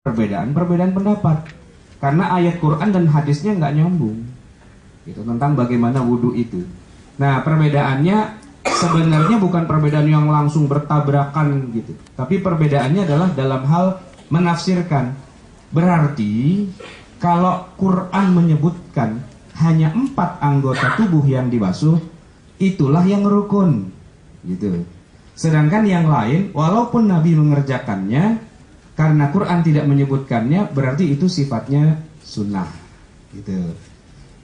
perbedaan pendapat. Karena ayat Quran dan hadisnya nggak nyambung. Itu tentang bagaimana wudhu itu. Nah, perbedaannya sebenarnya bukan perbedaan yang langsung bertabrakan gitu. Tapi perbedaannya adalah dalam hal menafsirkan. Berarti kalau Quran menyebutkan hanya 4 anggota tubuh yang dibasuh, itulah yang rukun gitu. Sedangkan yang lain, walaupun Nabi mengerjakannya, karena Quran tidak menyebutkannya, berarti itu sifatnya sunnah gitu.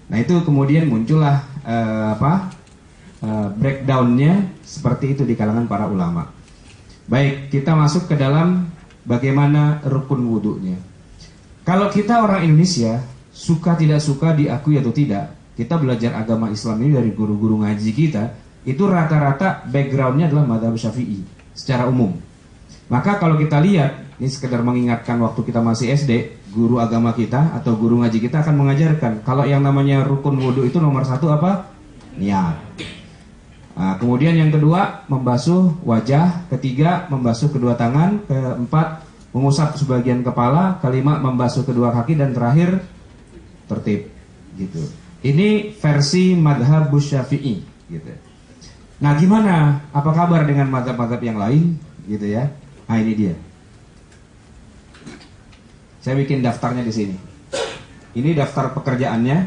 Nah, itu kemudian muncullah breakdownnya seperti itu di kalangan para ulama. Baik, kita masuk ke dalam bagaimana rukun wudhunya. Kalau kita orang Indonesia, suka tidak suka, diakui atau tidak, kita belajar agama Islam ini dari guru-guru ngaji kita, itu rata-rata backgroundnya adalah mazhab Syafi'i secara umum. Maka kalau kita lihat, ini sekedar mengingatkan waktu kita masih SD, guru agama kita atau guru ngaji kita akan mengajarkan kalau yang namanya rukun wudhu itu nomor 1 apa? Niat. Nah, kemudian yang kedua membasuh wajah, ketiga membasuh kedua tangan, keempat mengusap sebagian kepala, kelima membasuh kedua kaki, dan terakhir tertib gitu. Ini versi madhab Syafi'i gitu. Nah, gimana? Apa kabar dengan mazhab-mazhab yang lain gitu ya? Nah, ini dia. Saya bikin daftarnya di sini. Ini daftar pekerjaannya.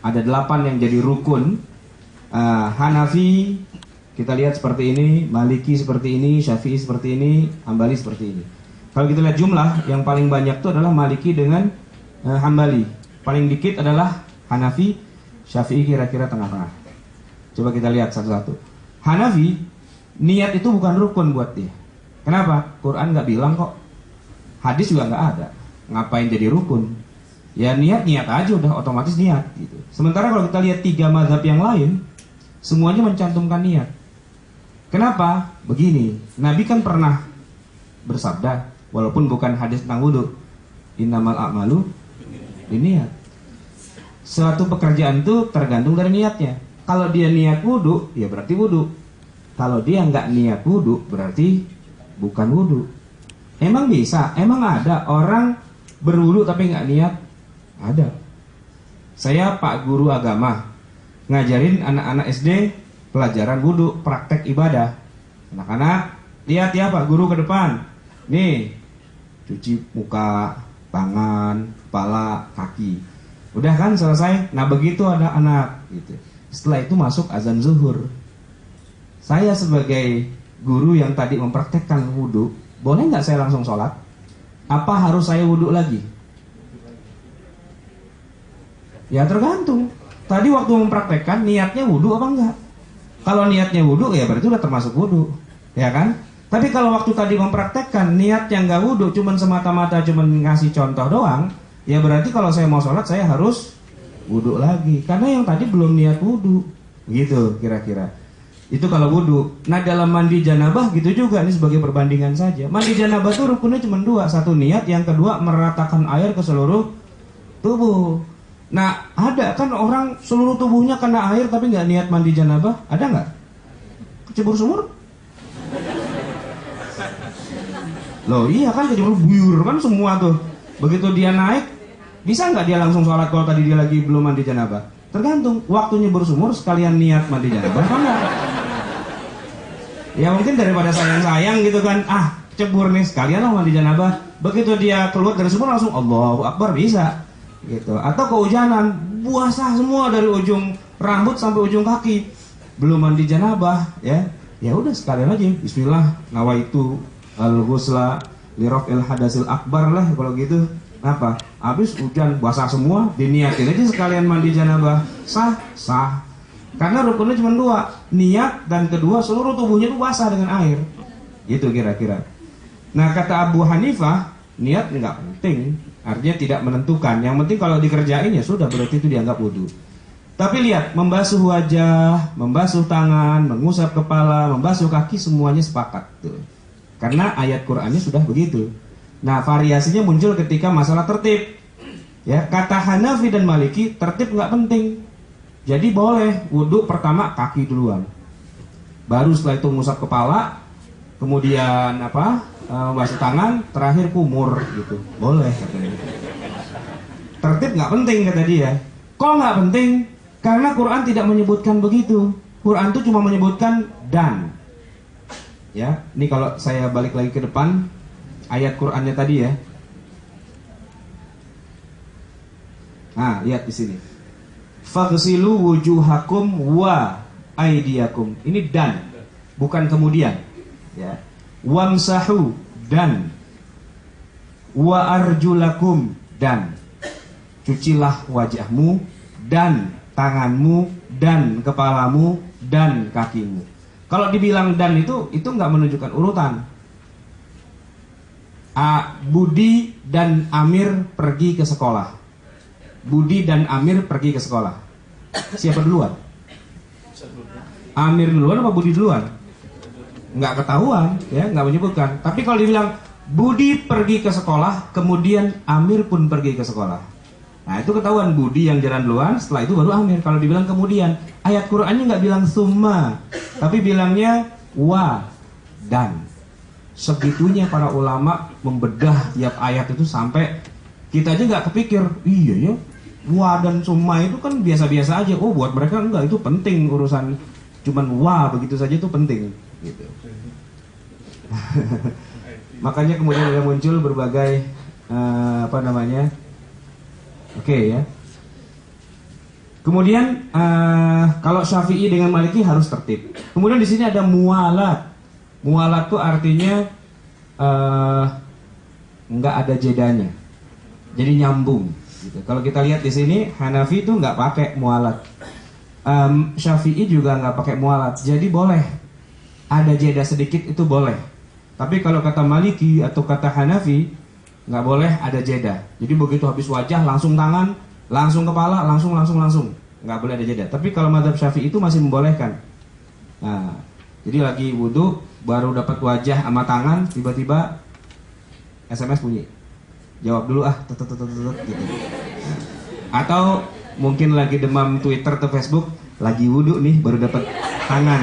Ada 8 yang jadi rukun. Hanafi kita lihat seperti ini, Maliki seperti ini, Syafi'i seperti ini, Hambali seperti ini. Kalau kita lihat jumlah, yang paling banyak itu adalah Maliki dengan Hambali. Paling dikit adalah Hanafi, Syafi'i kira-kira tengah-tengah. Coba kita lihat satu-satu. Hanafi, niat itu bukan rukun buat dia. Kenapa? Quran nggak bilang kok. Hadis juga nggak ada. Ngapain jadi rukun? Ya niat aja, udah otomatis niat gitu. Sementara kalau kita lihat 3 mazhab yang lain, semuanya mencantumkan niat. Kenapa? Begini, Nabi kan pernah bersabda, walaupun bukan hadis tentang wudhu, innamal a'malu binniyat. Suatu pekerjaan itu tergantung dari niatnya. Kalau dia niat wudhu, ya berarti wudhu. Kalau dia nggak niat wudhu, berarti bukan wudhu. Emang bisa? Emang ada orang berwudhu tapi nggak niat? Ada. Saya Pak Guru Agama, ngajarin anak-anak SD pelajaran wudhu, praktek ibadah. Anak-anak, lihat ya Pak Guru ke depan. Nih, cuci muka, tangan, kepala, kaki. Udah kan selesai? Nah begitu ada anak gitu. Setelah itu masuk azan zuhur. Saya sebagai guru yang tadi mempraktekkan wudhu, boleh nggak saya langsung sholat? Apa harus saya wudhu lagi? Ya tergantung. Tadi waktu mempraktekkan niatnya wudhu apa enggak? Kalau niatnya wudhu ya berarti udah termasuk wudhu, ya kan? Tapi kalau waktu tadi mempraktekkan niat yang nggak wudhu, cuman semata-mata cuman ngasih contoh doang, ya berarti kalau saya mau sholat saya harus wudhu lagi. Karena yang tadi belum niat wudhu, gitu kira-kira. Itu kalau wudhu. Nah dalam mandi janabah gitu juga, ini sebagai perbandingan saja. Mandi janabah itu rukunnya cuma 2, 1 niat, yang kedua meratakan air ke seluruh tubuh. Nah ada kan orang seluruh tubuhnya kena air tapi nggak niat mandi janabah, ada nggak? Kecebur sumur? Loh iya kan, kecebur buyur kan semua tuh. Begitu dia naik, bisa nggak dia langsung sholat kalau tadi dia lagi belum mandi janabah? Tergantung, waktunya bersumur sekalian niat mandi janabah apa enggak? Ya mungkin daripada sayang-sayang gitu kan, cebur nih sekalian lah mandi janabah. Begitu dia keluar dari sumur langsung Allahu Akbar, bisa gitu. Atau kehujanan, basah semua dari ujung rambut sampai ujung kaki, belum mandi janabah, ya udah sekalian aja bismillah nawaitu al-ghusla li raf'il hadasil akbar lah kalau gitu. Apa? Habis hujan basah semua, diniatin aja sekalian mandi janabah, sah. Karena rukunnya cuma 2, niat, dan kedua seluruh tubuhnya itu basah dengan air. Gitu kira-kira. Nah kata Abu Hanifah, niat nggak penting, artinya tidak menentukan. Yang penting kalau dikerjain ya sudah, berarti itu dianggap wudhu. Tapi lihat, membasuh wajah, membasuh tangan, mengusap kepala, membasuh kaki, semuanya sepakat tuh. Karena ayat Qur'annya sudah begitu. Nah variasinya muncul ketika masalah tertib. Ya, kata Hanafi dan Maliki, tertib nggak penting. Jadi boleh wudhu pertama kaki duluan, baru setelah itu mengusap kepala, kemudian basuh tangan, terakhir kumur gitu. Boleh katanya. Tertib nggak penting kata dia. Kok nggak penting? Karena Quran tidak menyebutkan begitu. Quran itu cuma menyebutkan dan. Ya, ini kalau saya balik lagi ke depan ayat Qurannya tadi ya. Nah, lihat di sini. Faghsilu wujuhakum wa aydiyakum. Ini dan, bukan kemudian. Ya. Wamsahu dan wa arjulakum dan. Cucilah wajahmu dan tanganmu dan kepalamu dan kakimu. Kalau dibilang dan itu nggak menunjukkan urutan. Budi dan Amir pergi ke sekolah. Budi dan Amir pergi ke sekolah. Siapa duluan? Amir duluan apa Budi duluan? Nggak ketahuan, ya, nggak menyebutkan. Tapi kalau dibilang Budi pergi ke sekolah, kemudian Amir pun pergi ke sekolah. Nah, itu ketahuan Budi yang jalan duluan, setelah itu baru Amir. Kalau dibilang kemudian, ayat Qur'annya nggak bilang summa, tapi bilangnya wa dan. Segitunya para ulama membedah tiap ayat itu sampai kita aja nggak kepikir, iya ya, wa dan summa itu kan biasa-biasa aja. Oh, buat mereka enggak, itu penting urusan. Cuman wa begitu saja itu penting, gitu. Makanya kemudian ada muncul berbagai Oke ya. Kemudian kalau Syafi'i dengan Maliki harus tertib. Kemudian di sini ada mualat. Mualat itu artinya nggak ada jedanya. Jadi nyambung. Gitu. Kalau kita lihat di sini Hanafi itu nggak pakai mualat. Syafi'i juga nggak pakai mualat. Jadi boleh ada jeda sedikit itu boleh. Tapi kalau kata Maliki atau kata Hanafi nggak boleh ada jeda. Jadi begitu habis wajah langsung tangan, langsung kepala, langsung, nggak boleh ada jeda. Tapi kalau mazhab Syafi'i itu masih membolehkan. Nah, jadi lagi wudhu baru dapat wajah sama tangan, tiba-tiba SMS bunyi, jawab dulu gitu. Atau mungkin lagi demam Twitter atau Facebook, lagi wudhu nih baru dapat tangan.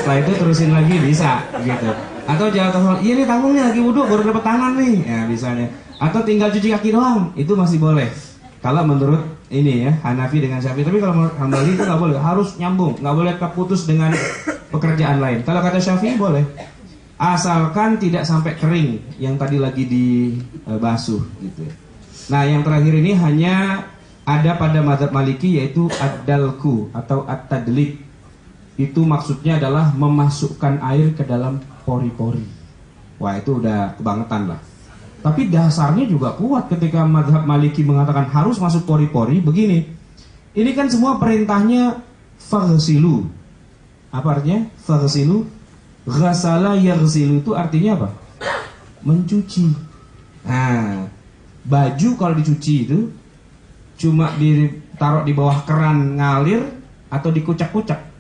Setelah itu terusin lagi bisa gitu. Atau jangan telepon, iya nih tanggungnya lagi wudhu baru dapat tangan nih, ya misalnya. Atau tinggal cuci kaki doang, itu masih boleh. Kalau menurut ini ya Hanafi dengan Syafi'i. Tapi kalau menurut Hambali itu nggak boleh, harus nyambung, nggak boleh terputus dengan pekerjaan lain. Kalau kata Syafi'i boleh, asalkan tidak sampai kering yang tadi lagi dibasuh gitu. Nah yang terakhir ini hanya ada pada mazhab Maliki yaitu ad-dalku atau at-tadlik. Itu maksudnya adalah memasukkan air ke dalam pori-pori. Wah itu udah kebangetan lah. Tapi dasarnya juga kuat ketika mazhab Maliki mengatakan harus masuk pori-pori. Begini, ini kan semua perintahnya faghsilu. Apa artinya? Faghsilu. Ghasala yaghsilu itu artinya apa? Mencuci. Nah, baju kalau dicuci itu cuma ditaruh di bawah keran ngalir atau dikucak-kucak.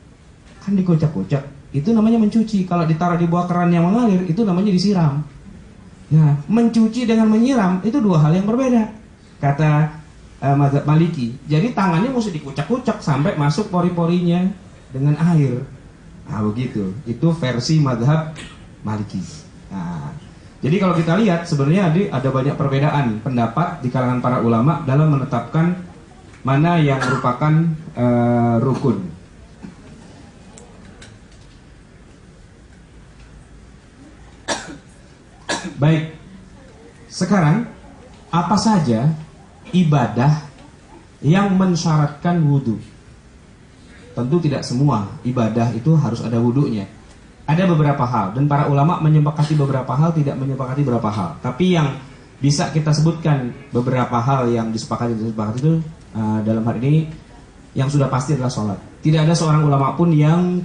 Kan dikocak-kocak, itu namanya mencuci. Kalau ditaruh di bawah keran yang mengalir, itu namanya disiram. Nah, mencuci dengan menyiram itu dua hal yang berbeda, kata mazhab Maliki. Jadi tangannya mesti dikucak-kucak sampai masuk pori-porinya dengan air. Nah begitu, itu versi mazhab Maliki. Nah, jadi kalau kita lihat sebenarnya ada banyak perbedaan pendapat di kalangan para ulama dalam menetapkan mana yang merupakan rukun. Baik, sekarang apa saja ibadah yang mensyaratkan wudhu? Tentu tidak semua ibadah itu harus ada wudhunya. Ada beberapa hal, dan para ulama menyepakati beberapa hal, tidak menyepakati beberapa hal. Tapi yang bisa kita sebutkan beberapa hal yang disepakati itu dalam hal ini yang sudah pasti adalah sholat. Tidak ada seorang ulama pun yang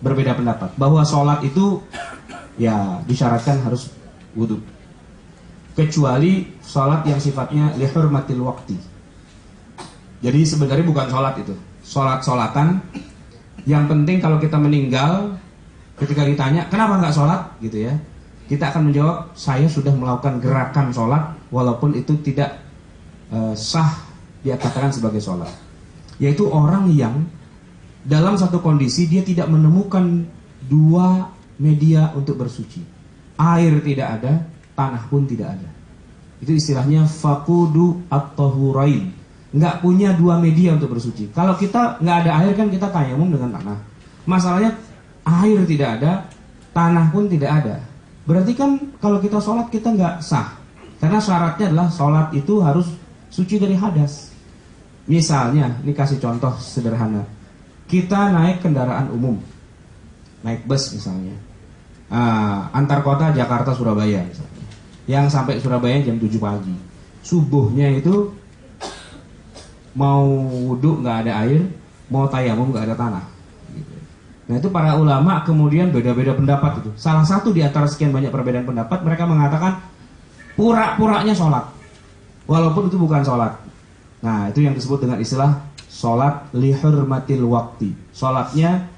berbeda pendapat bahwa sholat itu ya disyaratkan harus wudhu, kecuali sholat yang sifatnya lihurmatil waqti. Jadi sebenarnya bukan sholat itu, sholat-sholatan. Yang penting kalau kita meninggal, ketika ditanya kenapa nggak sholat gitu ya, kita akan menjawab saya sudah melakukan gerakan sholat walaupun itu tidak sah dikatakan sebagai sholat. Yaitu orang yang dalam satu kondisi dia tidak menemukan dua media untuk bersuci. Air tidak ada, tanah pun tidak ada. Itu istilahnya faqudu at-tahurain. Nggak punya dua media untuk bersuci. Kalau kita nggak ada air kan kita tayamum dengan tanah. Masalahnya air tidak ada, tanah pun tidak ada. Berarti kan kalau kita sholat kita nggak sah. Karena syaratnya adalah sholat itu harus suci dari hadas. Misalnya, ini kasih contoh sederhana. Kita naik kendaraan umum, naik bus misalnya, antar kota Jakarta Surabaya misalnya, yang sampai Surabaya jam 7 pagi. Subuhnya itu mau wudhu nggak ada air, mau tayamum nggak ada tanah. Nah itu para ulama kemudian beda-beda pendapat itu. Salah satu di antara sekian banyak perbedaan pendapat, mereka mengatakan pura-puranya sholat, walaupun itu bukan sholat. Nah itu yang disebut dengan istilah sholat lihurmatil wakti. Sholatnya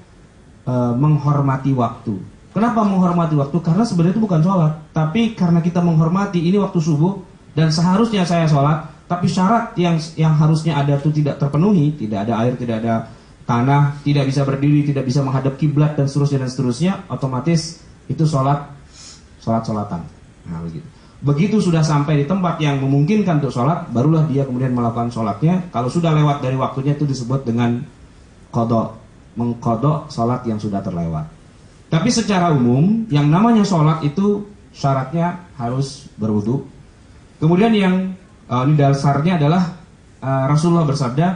menghormati waktu. Kenapa menghormati waktu? Karena sebenarnya itu bukan sholat, tapi karena kita menghormati ini waktu subuh dan seharusnya saya sholat, tapi syarat yang harusnya ada itu tidak terpenuhi, tidak ada air, tidak ada tanah, tidak bisa berdiri, tidak bisa menghadap kiblat dan seterusnya, otomatis itu sholat-sholatan. Nah begitu. Begitu sudah sampai di tempat yang memungkinkan untuk sholat, barulah dia kemudian melakukan sholatnya. Kalau sudah lewat dari waktunya itu disebut dengan qadha, mengqadha sholat yang sudah terlewat. Tapi secara umum yang namanya sholat itu syaratnya harus berwudu. Kemudian yang ini dasarnya adalah Rasulullah bersabda,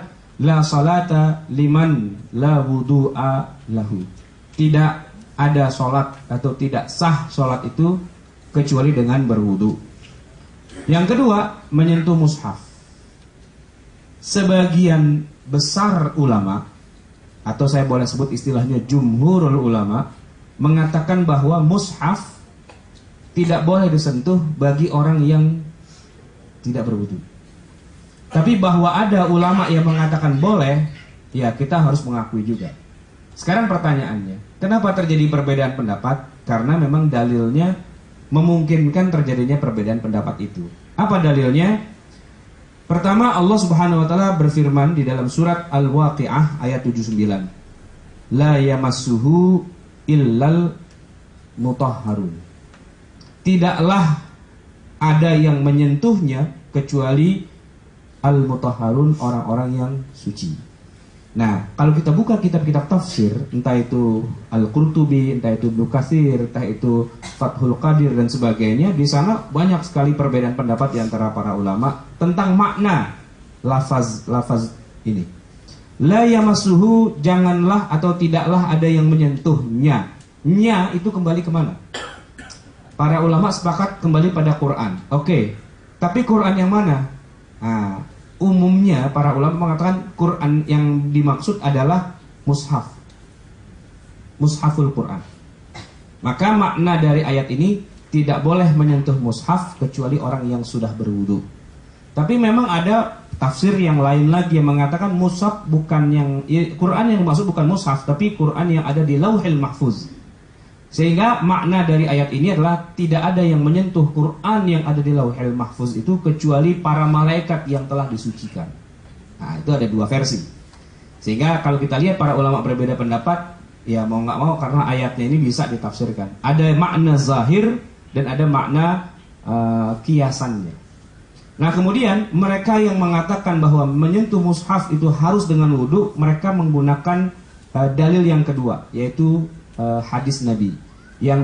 la salata liman la wudu'a lahu. Tidak ada sholat atau tidak sah sholat itu kecuali dengan berwudu. Yang kedua, menyentuh mushaf. Sebagian besar ulama, atau saya boleh sebut istilahnya jumhurul ulama, mengatakan bahwa mushaf tidak boleh disentuh bagi orang yang tidak berwudu. Tapi bahwa ada ulama yang mengatakan boleh, ya kita harus mengakui juga. Sekarang pertanyaannya, kenapa terjadi perbedaan pendapat? Karena memang dalilnya memungkinkan terjadinya perbedaan pendapat itu. Apa dalilnya? Pertama, Allah Subhanahu wa taala berfirman di dalam surat Al-Waqiah ayat 79. La yamassuhu illal mutahharun. Tidaklah ada yang menyentuhnya kecuali al-mutahharun, orang-orang yang suci. Nah, kalau kita buka kitab-kitab tafsir, entah itu Al-Qurtubi, entah itu Ibnu Katsir, entah itu Fathul Qadir dan sebagainya, di sana banyak sekali perbedaan pendapat di antara para ulama tentang makna lafaz ini. La yamassuhu, janganlah atau tidaklah ada yang menyentuhnya. Nya itu kembali kemana? Para ulama sepakat kembali pada Quran. Oke, tapi Quran yang mana? Nah, umumnya para ulama mengatakan Quran yang dimaksud adalah mushaf, mushaful Quran. Maka makna dari ayat ini tidak boleh menyentuh mushaf kecuali orang yang sudah berwudu. Tapi memang ada tafsir yang lain lagi yang mengatakan mushaf bukan yang Quran yang dimaksud bukan mushaf, tapi Quran yang ada di Lauhil Mahfuz. Sehingga makna dari ayat ini adalah tidak ada yang menyentuh Quran yang ada di Lauhil Mahfuz itu kecuali para malaikat yang telah disucikan. Nah, itu ada dua versi. Sehingga kalau kita lihat para ulama berbeda pendapat, ya mau nggak mau karena ayatnya ini bisa ditafsirkan. Ada makna zahir dan ada makna kiasannya. Nah, kemudian mereka yang mengatakan bahwa menyentuh mushaf itu harus dengan wudu, mereka menggunakan dalil yang kedua, yaitu hadis Nabi yang